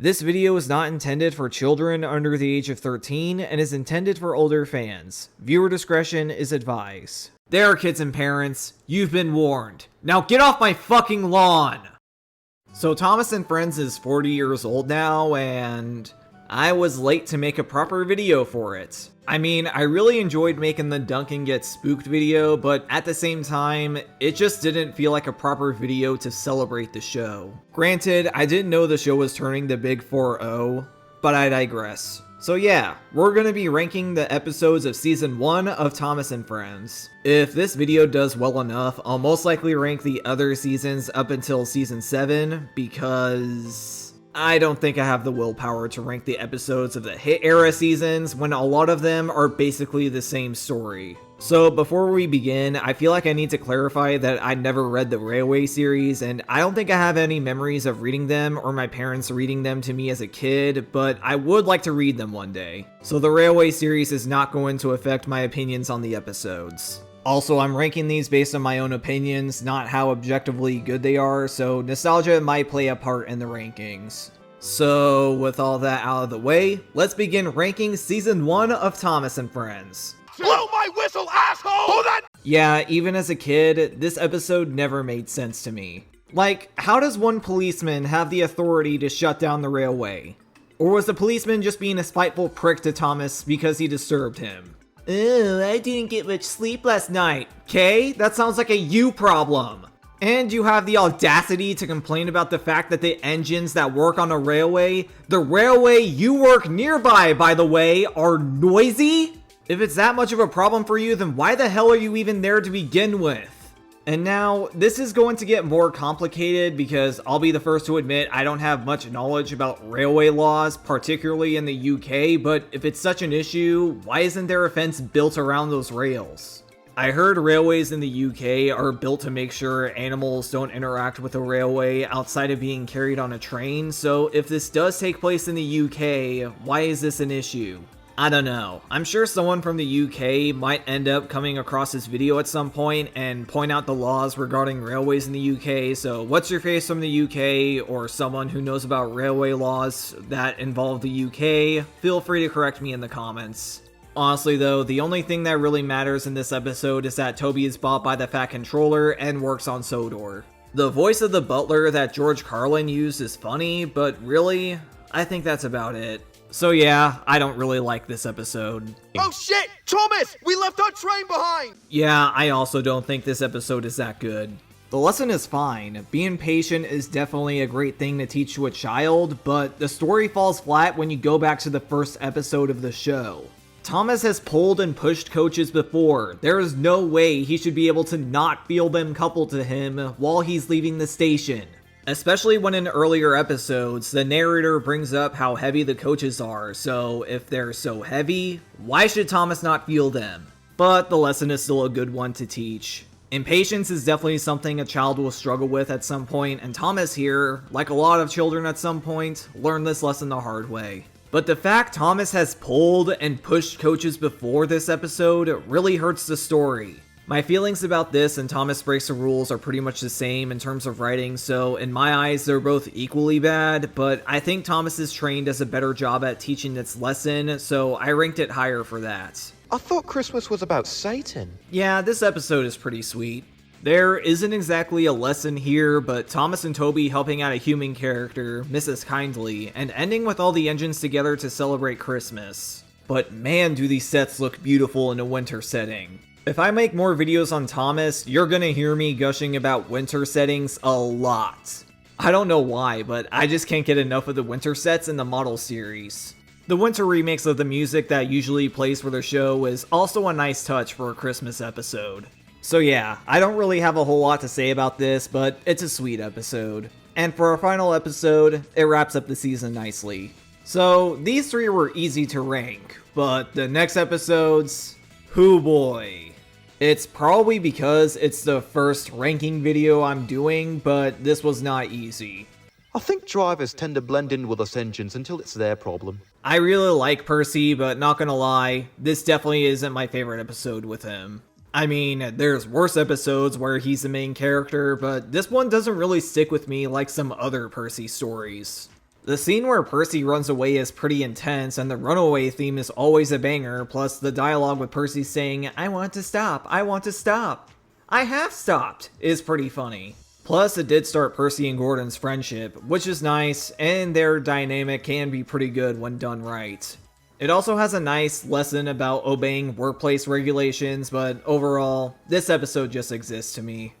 This video is not intended for children under the age of 13 and is intended for older fans. Viewer discretion is advised. There, kids and parents, you've been warned. Now get off my fucking lawn! So Thomas and Friends is 40 years old now, and I was late to make a proper video for it. I mean, I really enjoyed making the Duncan Gets Spooked video, but at the same time, it just didn't feel like a proper video to celebrate the show. Granted, I didn't know the show was turning the big 4-0, but I digress. So yeah, we're gonna be ranking the episodes of Season 1 of Thomas and Friends. If this video does well enough, I'll most likely rank the other seasons up until Season 7, because I don't think I have the willpower to rank the episodes of the Hit Era seasons when a lot of them are basically the same story. So before we begin, I feel like I need to clarify that I never read the Railway series, and I don't think I have any memories of reading them or my parents reading them to me as a kid, but I would like to read them one day. So the Railway series is not going to affect my opinions on the episodes. Also, I'm ranking these based on my own opinions, not how objectively good they are, so nostalgia might play a part in the rankings. So, with all that out of the way, let's begin ranking Season 1 of Thomas and Friends. Blow my whistle, asshole! Hold that! Yeah, even as a kid, this episode never made sense to me. Like, how does one policeman have the authority to shut down the railway? Or was the policeman just being a spiteful prick to Thomas because he disturbed him? Oh, I didn't get much sleep last night. Okay, that sounds like a you problem. And you have the audacity to complain about the fact that the engines that work on a railway, the railway you work nearby, by the way, are noisy? If it's that much of a problem for you, then why the hell are you even there to begin with? And now, this is going to get more complicated because I'll be the first to admit I don't have much knowledge about railway laws, particularly in the UK, but if it's such an issue, why isn't there a fence built around those rails? I heard railways in the UK are built to make sure animals don't interact with a railway outside of being carried on a train, so if this does take place in the UK, why is this an issue? I don't know. I'm sure someone from the UK might end up coming across this video at some point and point out the laws regarding railways in the UK, so what's your face from the UK or someone who knows about railway laws that involve the UK, feel free to correct me in the comments. Honestly though, the only thing that really matters in this episode is that Toby is bought by the Fat Controller and works on Sodor. The voice of the butler that George Carlin used is funny, but really, I think that's about it. So yeah, I don't really like this episode. Oh shit! Thomas! We left our train behind! Yeah, I also don't think this episode is that good. The lesson is fine. Being patient is definitely a great thing to teach to a child, but the story falls flat when you go back to the first episode of the show. Thomas has pulled and pushed coaches before. There is no way he should be able to not feel them coupled to him while he's leaving the station. Especially when in earlier episodes, the narrator brings up how heavy the coaches are, so if they're so heavy, why should Thomas not feel them? But the lesson is still a good one to teach. Impatience is definitely something a child will struggle with at some point, and Thomas here, like a lot of children at some point, learned this lesson the hard way. But the fact Thomas has pulled and pushed coaches before this episode really hurts the story. My feelings about this and Thomas Breaks the Rules are pretty much the same in terms of writing, so in my eyes they're both equally bad, but I think Thomas's train does a better job at teaching its lesson, so I ranked it higher for that. I thought Christmas was about Satan. Yeah, this episode is pretty sweet. There isn't exactly a lesson here, but Thomas and Toby helping out a human character, Mrs. Kindly, and ending with all the engines together to celebrate Christmas. But man, do these sets look beautiful in a winter setting. If I make more videos on Thomas, you're gonna hear me gushing about winter settings a lot. I don't know why, but I just can't get enough of the winter sets in the model series. The winter remix of the music that usually plays for the show is also a nice touch for a Christmas episode. So yeah, I don't really have a whole lot to say about this, but it's a sweet episode. And for our final episode, it wraps up the season nicely. So these three were easy to rank, but the next episodes, hoo boy. It's probably because it's the first ranking video I'm doing, but this was not easy. I think drivers tend to blend in with us engines until it's their problem. I really like Percy, but not gonna lie, this definitely isn't my favorite episode with him. I mean, there's worse episodes where he's the main character, but this one doesn't really stick with me like some other Percy stories. The scene where Percy runs away is pretty intense, and the runaway theme is always a banger, plus the dialogue with Percy saying, "I want to stop, I want to stop. I have stopped," is pretty funny. Plus, it did start Percy and Gordon's friendship, which is nice, and their dynamic can be pretty good when done right. It also has a nice lesson about obeying workplace regulations, but overall, this episode just exists to me.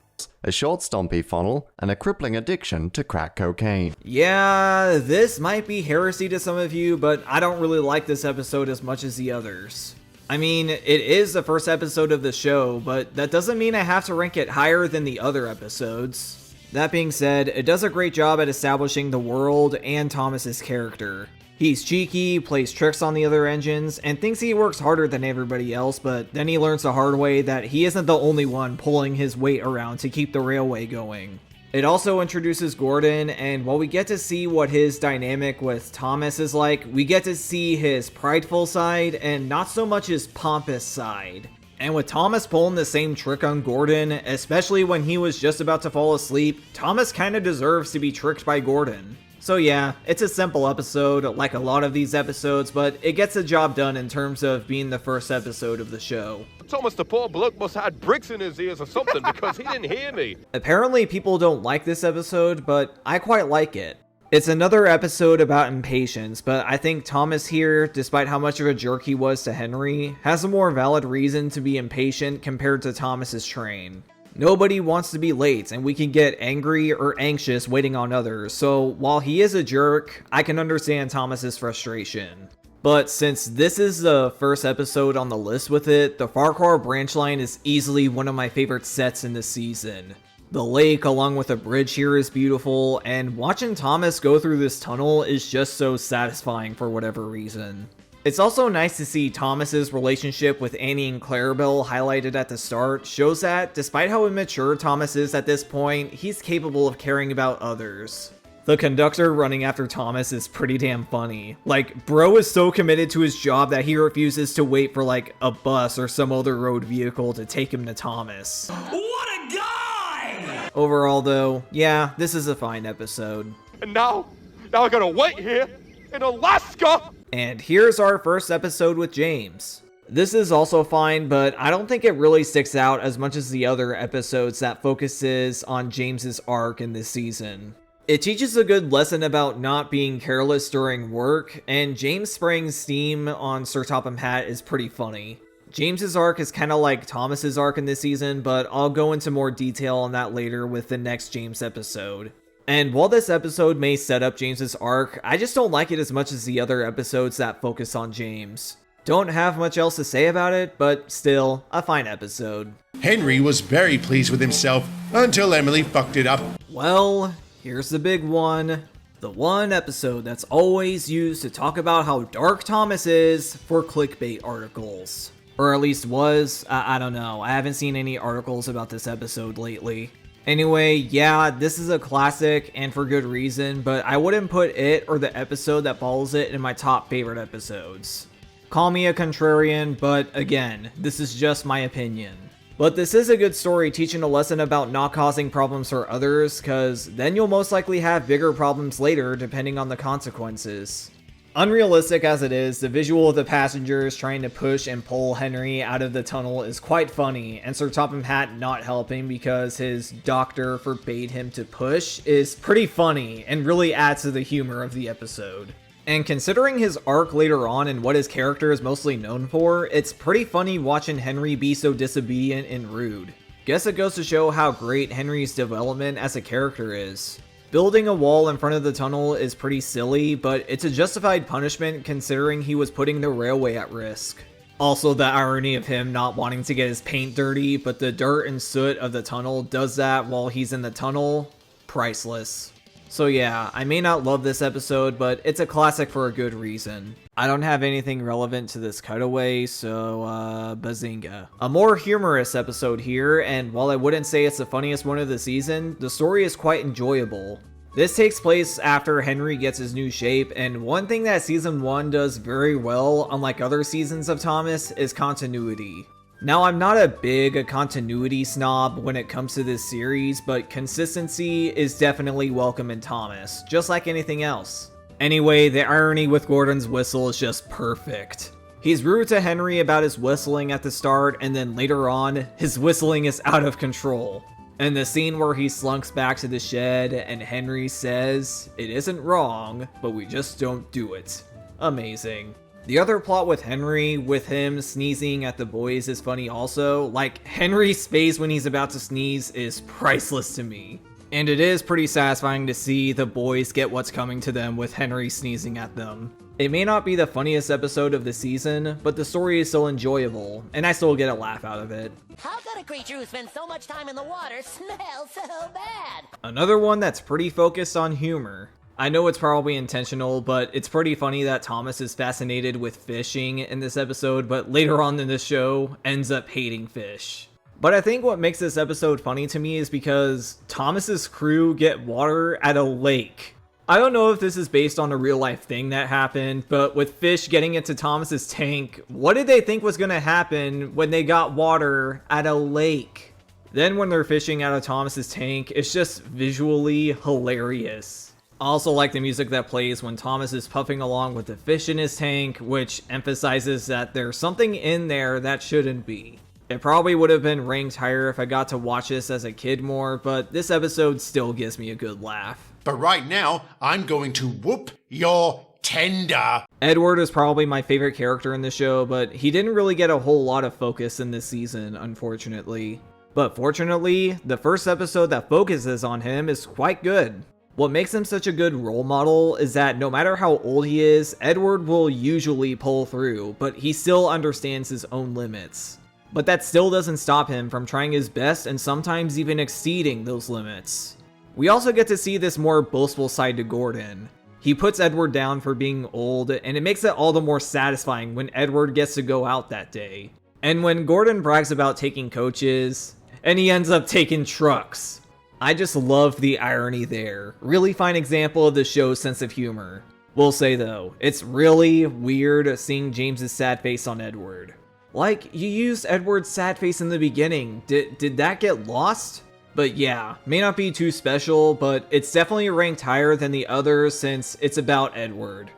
A short stompy funnel, and a crippling addiction to crack cocaine. Yeah, this might be heresy to some of you, but I don't really like this episode as much as the others. I mean, it is the first episode of the show, but that doesn't mean I have to rank it higher than the other episodes. That being said, it does a great job at establishing the world and Thomas's character. He's cheeky, plays tricks on the other engines, and thinks he works harder than everybody else, but then he learns the hard way that he isn't the only one pulling his weight around to keep the railway going. It also introduces Gordon, and while we get to see what his dynamic with Thomas is like, we get to see his prideful side and not so much his pompous side. And with Thomas pulling the same trick on Gordon, especially when he was just about to fall asleep, Thomas kinda deserves to be tricked by Gordon. So yeah, it's a simple episode, like a lot of these episodes, but it gets the job done in terms of being the first episode of the show. Thomas, the poor bloke must have had bricks in his ears or something because he didn't hear me. Apparently people don't like this episode, but I quite like it. It's another episode about impatience, but I think Thomas here, despite how much of a jerk he was to Henry, has a more valid reason to be impatient compared to Thomas's train. Nobody wants to be late, and we can get angry or anxious waiting on others, so while he is a jerk, I can understand Thomas's frustration. But since this is the first episode on the list with it, the Farquhar branch line is easily one of my favorite sets in the season. The lake along with the bridge here is beautiful, and watching Thomas go through this tunnel is just so satisfying for whatever reason. It's also nice to see Thomas's relationship with Annie and Clarabelle highlighted at the start shows that, despite how immature Thomas is at this point, he's capable of caring about others. The conductor running after Thomas is pretty damn funny. Like, bro is so committed to his job that he refuses to wait for like a bus or some other road vehicle to take him to Thomas. What a guy! Overall though, yeah, this is a fine episode. And now I gotta wait here in Alaska! And here's our first episode with James. This is also fine, but I don't think it really sticks out as much as the other episodes that focuses on James's arc in this season. It teaches a good lesson about not being careless during work, and James spraying steam on Sir Topham Hatt is pretty funny. James's arc is kinda like Thomas's arc in this season, but I'll go into more detail on that later with the next James episode. And while this episode may set up James's arc, I just don't like it as much as the other episodes that focus on James. Don't have much else to say about it, but still, a fine episode. Henry was very pleased with himself until Emily fucked it up. Well, here's the big one. The one episode that's always used to talk about how dark Thomas is for clickbait articles. Or at least was, I don't know, I haven't seen any articles about this episode lately. Anyway, yeah, this is a classic, and for good reason, but I wouldn't put it or the episode that follows it in my top favorite episodes. Call me a contrarian, but again, this is just my opinion. But this is a good story teaching a lesson about not causing problems for others, cause then you'll most likely have bigger problems later depending on the consequences. Unrealistic as it is, the visual of the passengers trying to push and pull Henry out of the tunnel is quite funny, and Sir Topham Hatt not helping because his doctor forbade him to push is pretty funny and really adds to the humor of the episode. And considering his arc later on and what his character is mostly known for, it's pretty funny watching Henry be so disobedient and rude. Guess it goes to show how great Henry's development as a character is. Building a wall in front of the tunnel is pretty silly, but it's a justified punishment considering he was putting the railway at risk. Also, the irony of him not wanting to get his paint dirty, but the dirt and soot of the tunnel does that while he's in the tunnel, priceless. So yeah, I may not love this episode, but it's a classic for a good reason. I don't have anything relevant to this cutaway, so bazinga. A more humorous episode here, and while I wouldn't say it's the funniest one of the season, the story is quite enjoyable. This takes place after Henry gets his new shape, and one thing that season 1 does very well, unlike other seasons of Thomas, is continuity. Now, I'm not a big continuity snob when it comes to this series, but consistency is definitely welcome in Thomas, just like anything else. Anyway, the irony with Gordon's whistle is just perfect. He's rude to Henry about his whistling at the start, and then later on, his whistling is out of control. And the scene where he slunks back to the shed and Henry says, "It isn't wrong, but we just don't do it." Amazing. The other plot with Henry, with him sneezing at the boys, is funny also. Like, Henry's face when he's about to sneeze is priceless to me. And it is pretty satisfying to see the boys get what's coming to them with Henry sneezing at them. It may not be the funniest episode of the season, but the story is still enjoyable, and I still get a laugh out of it. How could a creature who spends so much time in the water smell so bad? Another one that's pretty focused on humor. I know it's probably intentional, but it's pretty funny that Thomas is fascinated with fishing in this episode, but later on in the show ends up hating fish. But I think what makes this episode funny to me is because Thomas's crew get water at a lake. I don't know if this is based on a real life thing that happened, but with fish getting into Thomas's tank, what did they think was going to happen when they got water at a lake? Then when they're fishing out of Thomas's tank, it's just visually hilarious. I also like the music that plays when Thomas is puffing along with the fish in his tank, which emphasizes that there's something in there that shouldn't be. It probably would have been ranked higher if I got to watch this as a kid more, but this episode still gives me a good laugh. But right now, I'm going to whoop your tender. Edward is probably my favorite character in the show, but he didn't really get a whole lot of focus in this season, unfortunately. But fortunately, the first episode that focuses on him is quite good. What makes him such a good role model is that no matter how old he is, Edward will usually pull through, but he still understands his own limits. But that still doesn't stop him from trying his best and sometimes even exceeding those limits. We also get to see this more boastful side to Gordon. He puts Edward down for being old, and it makes it all the more satisfying when Edward gets to go out that day. And when Gordon brags about taking coaches, and he ends up taking trucks. I just love the irony there. Really fine example of the show's sense of humor. Will say though, it's really weird seeing James's sad face on Edward. Like, you used Edward's sad face in the beginning. Did that get lost? But yeah, may not be too special, but it's definitely ranked higher than the others since it's about Edward.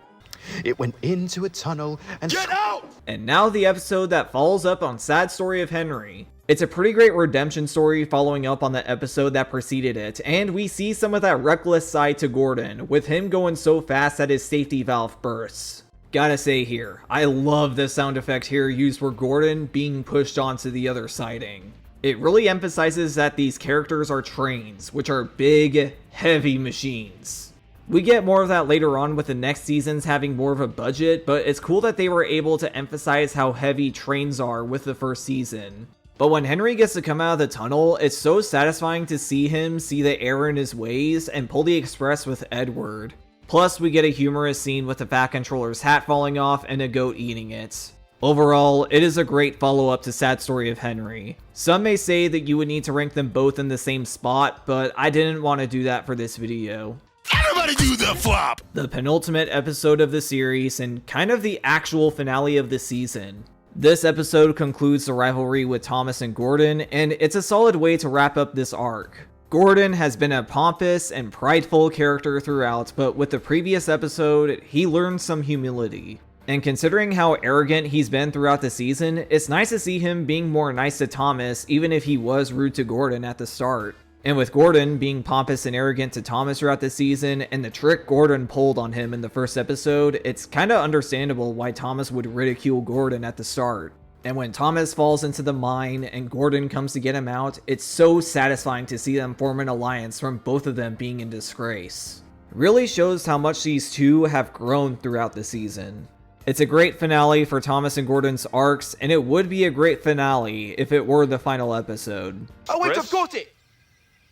It went into a tunnel and— Get out! And now the episode that follows up on Sad Story of Henry. It's a pretty great redemption story following up on the episode that preceded it, and we see some of that reckless side to Gordon, with him going so fast that his safety valve bursts. Gotta say here, I love the sound effect here used for Gordon being pushed onto the other siding. It really emphasizes that these characters are trains, which are big, heavy machines. We get more of that later on with the next seasons having more of a budget, but it's cool that they were able to emphasize how heavy trains are with the first season. But when Henry gets to come out of the tunnel, it's so satisfying to see him see the error in his ways and pull the express with Edward. Plus, we get a humorous scene with the Fat Controller's hat falling off and a goat eating it. Overall, it is a great follow-up to Sad Story of Henry. Some may say that you would need to rank them both in the same spot, but I didn't want to do that for this video. Everybody do the flop! The penultimate episode of the series and kind of the actual finale of the season. This episode concludes the rivalry with Thomas and Gordon, and it's a solid way to wrap up this arc. Gordon has been a pompous and prideful character throughout, but with the previous episode, he learned some humility. And considering how arrogant he's been throughout the season, it's nice to see him being more nice to Thomas, even if he was rude to Gordon at the start. And with Gordon being pompous and arrogant to Thomas throughout the season, and the trick Gordon pulled on him in the first episode, it's kinda understandable why Thomas would ridicule Gordon at the start. And when Thomas falls into the mine and Gordon comes to get him out, it's so satisfying to see them form an alliance from both of them being in disgrace. It really shows how much these two have grown throughout the season. It's a great finale for Thomas and Gordon's arcs, and it would be a great finale if it were the final episode. Oh wait, Chris? I've got it!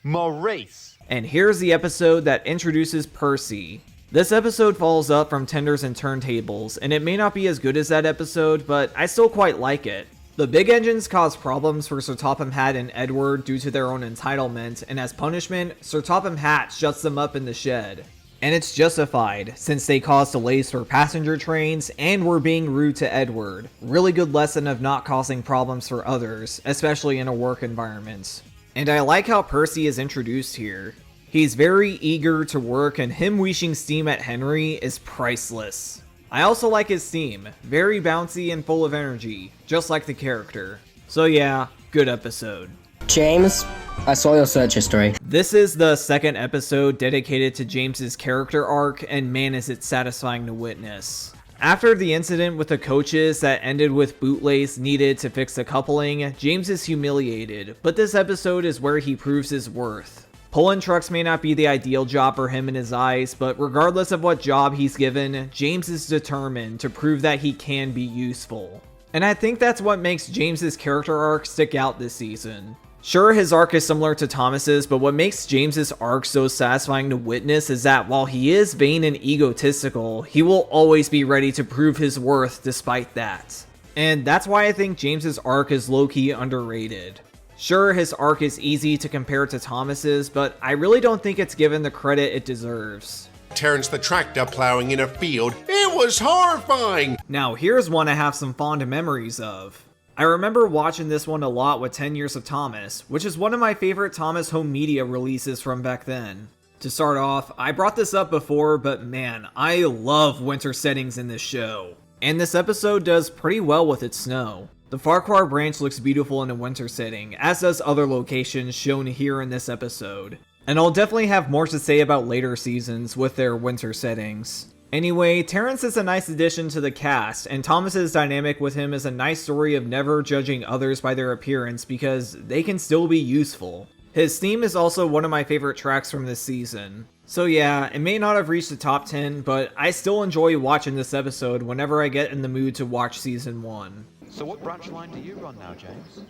Maurice. And here's the episode that introduces Percy. This episode follows up from Tenders and Turntables, and it may not be as good as that episode, but I still quite like it. The big engines cause problems for Sir Topham Hatt and Edward due to their own entitlement, and as punishment, Sir Topham Hatt shuts them up in the shed. And it's justified, since they caused delays for passenger trains and were being rude to Edward. Really good lesson of not causing problems for others, especially in a work environment. And I like how Percy is introduced here. He's very eager to work, and him wishing steam at Henry is priceless. I also like his theme, very bouncy and full of energy, just like the character. So yeah, good episode. James, I saw your search history. This is the second episode dedicated to James's character arc, and man is it satisfying to witness. After the incident with the coaches that ended with bootlace needed to fix the coupling, James is humiliated, but this episode is where he proves his worth. Pulling trucks may not be the ideal job for him in his eyes, but regardless of what job he's given, James is determined to prove that he can be useful. And I think that's what makes James's character arc stick out this season. Sure, his arc is similar to Thomas's, but what makes James's arc so satisfying to witness is that while he is vain and egotistical, he will always be ready to prove his worth despite that. And that's why I think James's arc is low-key underrated. Sure, his arc is easy to compare to Thomas's, but I really don't think it's given the credit it deserves. Terence the tractor plowing in a field. It was horrifying! Now here's one I have some fond memories of. I remember watching this one a lot with 10 Years of Thomas, which is one of my favorite Thomas home media releases from back then. To start off, I brought this up before, but man, I love winter settings in this show. And this episode does pretty well with its snow. The Farquhar branch looks beautiful in a winter setting, as does other locations shown here in this episode. And I'll definitely have more to say about later seasons with their winter settings. Anyway, Terence is a nice addition to the cast, and Thomas's dynamic with him is a nice story of never judging others by their appearance because they can still be useful. His theme is also one of my favorite tracks from this season. So yeah, it may not have reached the top 10, but I still enjoy watching this episode whenever I get in the mood to watch season 1. So what branch line do you run now, James?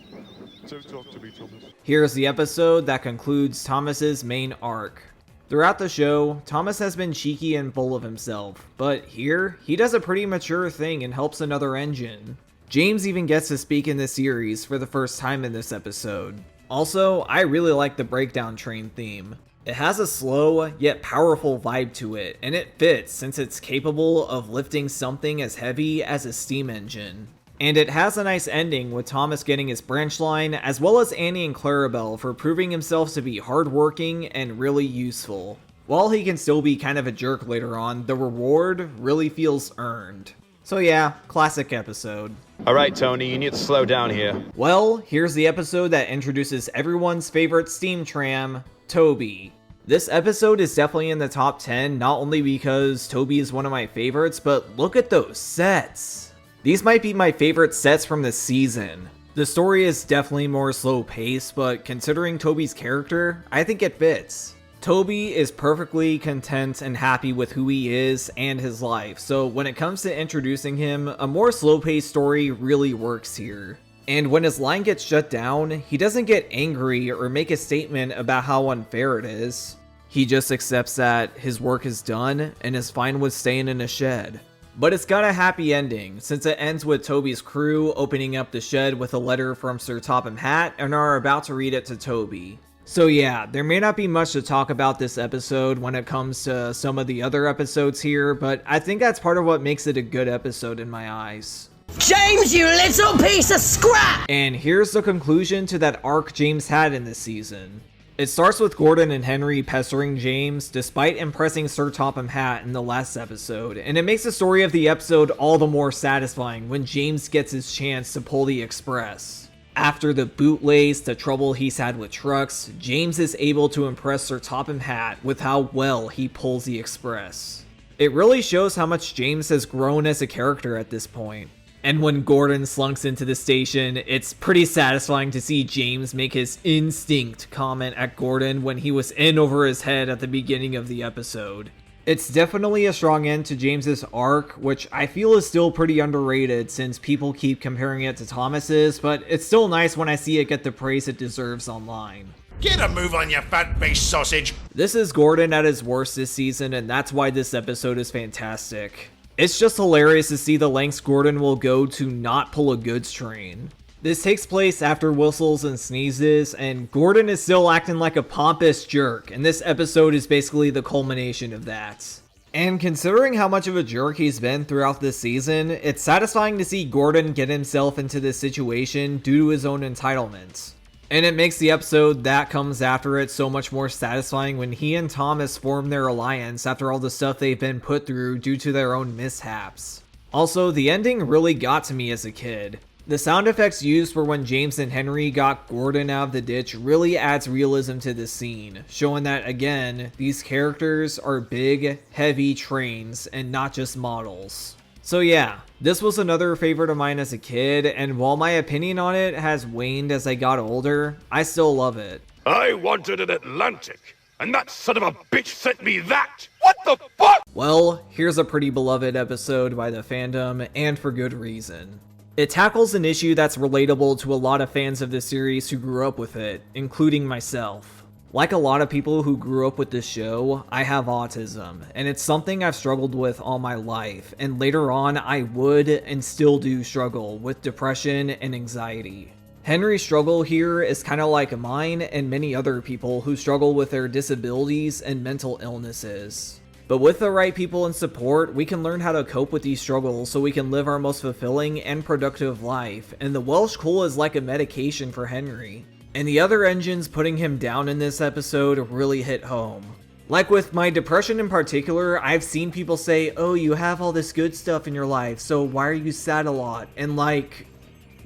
So talk to me, Thomas. Here's the episode that concludes Thomas's main arc. Throughout the show, Thomas has been cheeky and full of himself, but here, he does a pretty mature thing and helps another engine. James even gets to speak in this series for the first time in this episode. Also, I really like the breakdown train theme. It has a slow, yet powerful vibe to it, and it fits since it's capable of lifting something as heavy as a steam engine. And it has a nice ending with Thomas getting his branch line, as well as Annie and Clarabelle for proving himself to be hardworking and really useful. While he can still be kind of a jerk later on, the reward really feels earned. So yeah, classic episode. All right, Tony, you need to slow down here. Well, here's the episode that introduces everyone's favorite steam tram, Toby. This episode is definitely in the top 10, not only because Toby is one of my favorites, but look at those sets. These might be my favorite sets from this season. The story is definitely more slow paced, but considering Toby's character, I think it fits. Toby is perfectly content and happy with who he is and his life, so when it comes to introducing him, a more slow paced story really works here. And when his line gets shut down, he doesn't get angry or make a statement about how unfair it is. He just accepts that his work is done and is fine with staying in a shed. But it's got a happy ending, since it ends with Toby's crew opening up the shed with a letter from Sir Topham Hatt and are about to read it to Toby. So yeah, there may not be much to talk about this episode when it comes to some of the other episodes here, but I think that's part of what makes it a good episode in my eyes. James, you little piece of scrap! And here's the conclusion to that arc James had in this season. It starts with Gordon and Henry pestering James despite impressing Sir Topham Hatt in the last episode, and it makes the story of the episode all the more satisfying when James gets his chance to pull the express. After the bootlace, the trouble he's had with trucks, James is able to impress Sir Topham Hatt with how well he pulls the express. It really shows how much James has grown as a character at this point. And when Gordon slunks into the station, it's pretty satisfying to see James make his instinct comment at Gordon when he was in over his head at the beginning of the episode. It's definitely a strong end to James's arc, which I feel is still pretty underrated since people keep comparing it to Thomas's, but it's still nice when I see it get the praise it deserves online. Get a move on, you fat-faced sausage! This is Gordon at his worst this season, and that's why this episode is fantastic. It's just hilarious to see the lengths Gordon will go to not pull a goods train. This takes place after whistles and sneezes, and Gordon is still acting like a pompous jerk, and this episode is basically the culmination of that. And considering how much of a jerk he's been throughout this season, it's satisfying to see Gordon get himself into this situation due to his own entitlements. And it makes the episode that comes after it so much more satisfying when he and Thomas form their alliance after all the stuff they've been put through due to their own mishaps. Also, the ending really got to me as a kid. The sound effects used for when James and Henry got Gordon out of the ditch really adds realism to the scene, showing that, again, these characters are big, heavy trains and not just models. So yeah, this was another favorite of mine as a kid, and while my opinion on it has waned as I got older, I still love it. I wanted an Atlantic, and that son of a bitch sent me that! What the fuck? Well, here's a pretty beloved episode by the fandom, and for good reason. It tackles an issue that's relatable to a lot of fans of the series who grew up with it, including myself. Like a lot of people who grew up with this show, I have autism, and it's something I've struggled with all my life, and later on I would and still do struggle with depression and anxiety. Henry's struggle here is kind of like mine and many other people who struggle with their disabilities and mental illnesses. But with the right people and support, we can learn how to cope with these struggles so we can live our most fulfilling and productive life, and the Welsh Coal is like a medication for Henry. And the other engines putting him down in this episode really hit home. Like with my depression in particular, I've seen people say, oh, you have all this good stuff in your life, so why are you sad a lot? And like,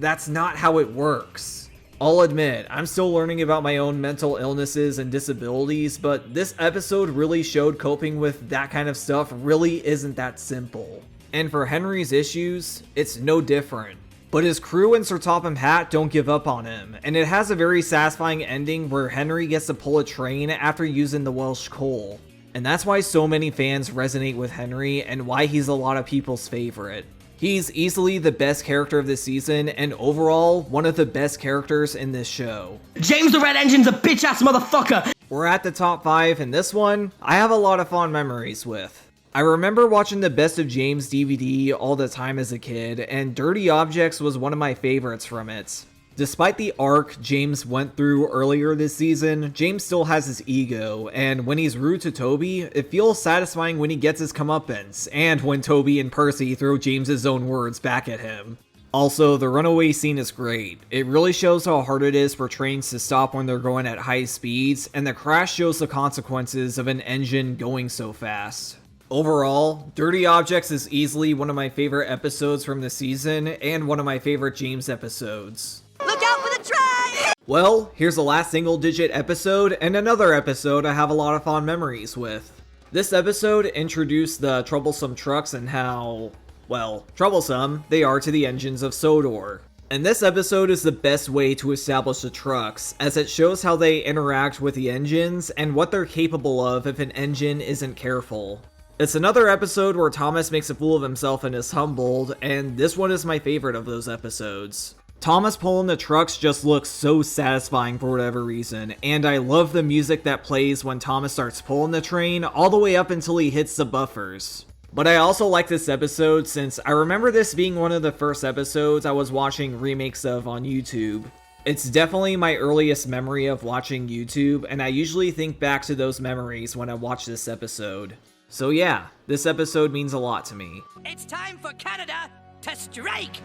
that's not how it works. I'll admit, I'm still learning about my own mental illnesses and disabilities, but this episode really showed coping with that kind of stuff really isn't that simple. And for Henry's issues, it's no different. But his crew and Sir Topham Hatt don't give up on him, and it has a very satisfying ending where Henry gets to pull a train after using the Welsh Coal. And that's why so many fans resonate with Henry and why he's a lot of people's favorite. He's easily the best character of the season, and overall, one of the best characters in this show. James the Red Engine's a bitch-ass motherfucker! We're at the top 5, and this one, I have a lot of fond memories with. I remember watching the Best of James DVD all the time as a kid, and Dirty Objects was one of my favorites from it. Despite the arc James went through earlier this season, James still has his ego, and when he's rude to Toby, it feels satisfying when he gets his comeuppance, and when Toby and Percy throw James's own words back at him. Also, the runaway scene is great. It really shows how hard it is for trains to stop when they're going at high speeds, and the crash shows the consequences of an engine going so fast. Overall, Dirty Objects is easily one of my favorite episodes from the season, and one of my favorite James episodes. Look out for the train! Well, here's the last single-digit episode, and another episode I have a lot of fond memories with. This episode introduced the troublesome trucks and how, well, troublesome they are to the engines of Sodor. And this episode is the best way to establish the trucks, as it shows how they interact with the engines and what they're capable of if an engine isn't careful. It's another episode where Thomas makes a fool of himself and is humbled, and this one is my favorite of those episodes. Thomas pulling the trucks just looks so satisfying for whatever reason, and I love the music that plays when Thomas starts pulling the train all the way up until he hits the buffers. But I also like this episode since I remember this being one of the first episodes I was watching remakes of on YouTube. It's definitely my earliest memory of watching YouTube, and I usually think back to those memories when I watch this episode. So yeah, this episode means a lot to me. It's time for Canada to strike!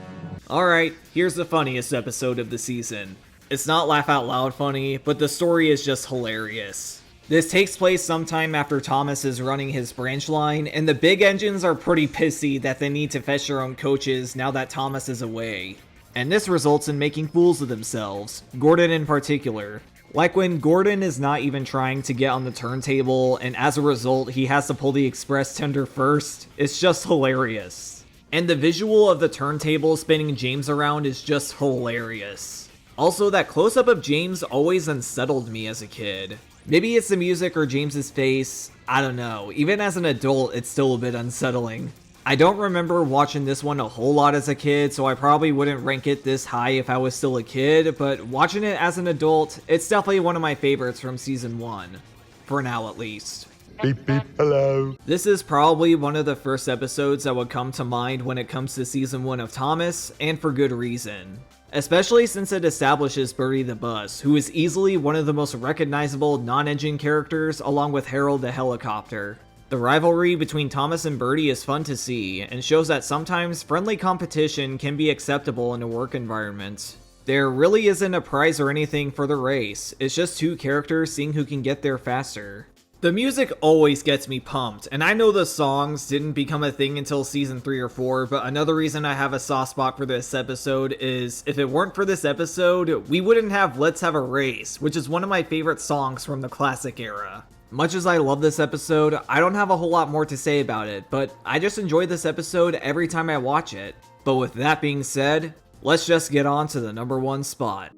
Alright, here's the funniest episode of the season. It's not laugh out loud funny, but the story is just hilarious. This takes place sometime after Thomas is running his branch line, and the big engines are pretty pissy that they need to fetch their own coaches now that Thomas is away. And this results in making fools of themselves, Gordon in particular. Like when Gordon is not even trying to get on the turntable, and as a result he has to pull the express tender first. It's just hilarious. And the visual of the turntable spinning James around is just hilarious. Also, that close-up of James always unsettled me as a kid. Maybe it's the music or James's face, I don't know. Even as an adult, it's still a bit unsettling. I don't remember watching this one a whole lot as a kid, so I probably wouldn't rank it this high if I was still a kid, but watching it as an adult, it's definitely one of my favorites from season 1. For now, at least. Beep beep, hello. This is probably one of the first episodes that would come to mind when it comes to season 1 of Thomas, and for good reason. Especially since it establishes Bertie the Bus, who is easily one of the most recognizable non-engine characters along with Harold the Helicopter. The rivalry between Thomas and Bertie is fun to see, and shows that sometimes friendly competition can be acceptable in a work environment. There really isn't a prize or anything for the race, it's just two characters seeing who can get there faster. The music always gets me pumped, and I know the songs didn't become a thing until season 3 or 4, but another reason I have a soft spot for this episode is, if it weren't for this episode, we wouldn't have Let's Have a Race, which is one of my favorite songs from the classic era. Much as I love this episode, I don't have a whole lot more to say about it, but I just enjoy this episode every time I watch it. But with that being said, let's just get on to the number 1 spot.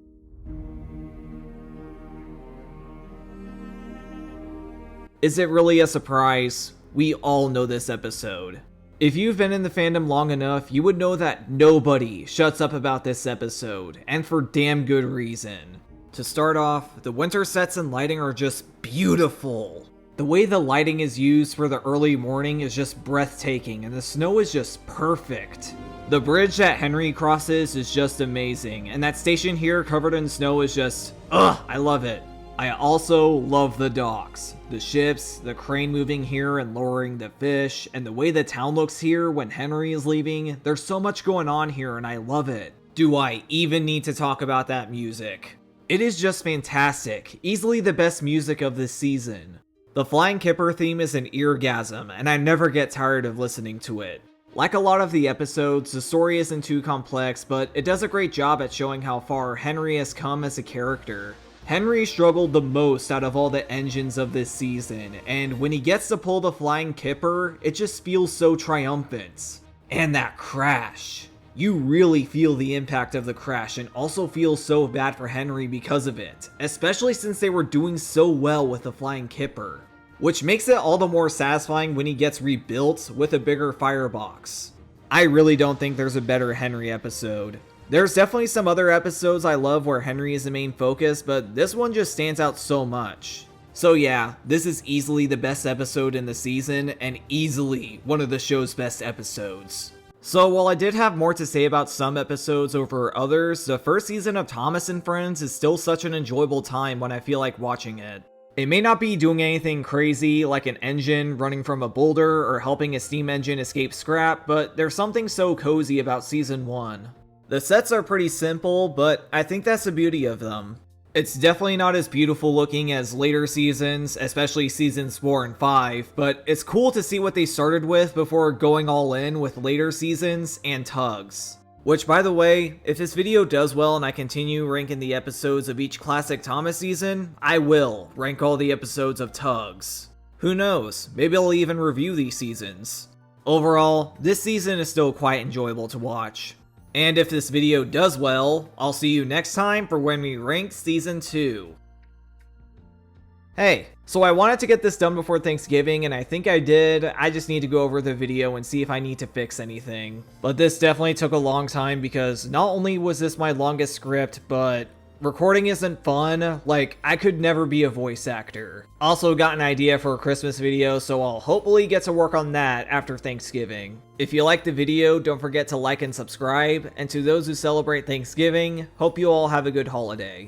Is it really a surprise? We all know this episode. If you've been in the fandom long enough, you would know that nobody shuts up about this episode, and for damn good reason. To start off, the winter sets and lighting are just beautiful. The way the lighting is used for the early morning is just breathtaking, and the snow is just perfect. The bridge that Henry crosses is just amazing, and that station here covered in snow is just, I love it. I also love the docks, the ships, the crane moving here and lowering the fish, and the way the town looks here when Henry is leaving. There's so much going on here and I love it. Do I even need to talk about that music? It is just fantastic, easily the best music of this season. The Flying Kipper theme is an eargasm, and I never get tired of listening to it. Like a lot of the episodes, the story isn't too complex, but it does a great job at showing how far Henry has come as a character. Henry struggled the most out of all the engines of this season, and when he gets to pull the Flying Kipper, it just feels so triumphant. And that crash. You really feel the impact of the crash and also feel so bad for Henry because of it, especially since they were doing so well with the Flying Kipper. Which makes it all the more satisfying when he gets rebuilt with a bigger firebox. I really don't think there's a better Henry episode. There's definitely some other episodes I love where Henry is the main focus, but this one just stands out so much. So yeah, this is easily the best episode in the season, and easily one of the show's best episodes. So while I did have more to say about some episodes over others, the first season of Thomas and Friends is still such an enjoyable time when I feel like watching it. It may not be doing anything crazy like an engine running from a boulder or helping a steam engine escape scrap, but there's something so cozy about season 1. The sets are pretty simple, but I think that's the beauty of them. It's definitely not as beautiful looking as later seasons, especially seasons 4 and 5, but it's cool to see what they started with before going all in with later seasons and tugs. Which, by the way, if this video does well and I continue ranking the episodes of each classic Thomas season, I will rank all the episodes of tugs. Who knows, maybe I'll even review these seasons. Overall, this season is still quite enjoyable to watch. And if this video does well, I'll see you next time for when we rank Season 2. Hey, so I wanted to get this done before Thanksgiving, and I think I did. I just need to go over the video and see if I need to fix anything. But this definitely took a long time because not only was this my longest script, but recording isn't fun. Like, I could never be a voice actor. Also got an idea for a Christmas video, so I'll hopefully get to work on that after Thanksgiving. If you liked the video, don't forget to like and subscribe, and to those who celebrate Thanksgiving, hope you all have a good holiday.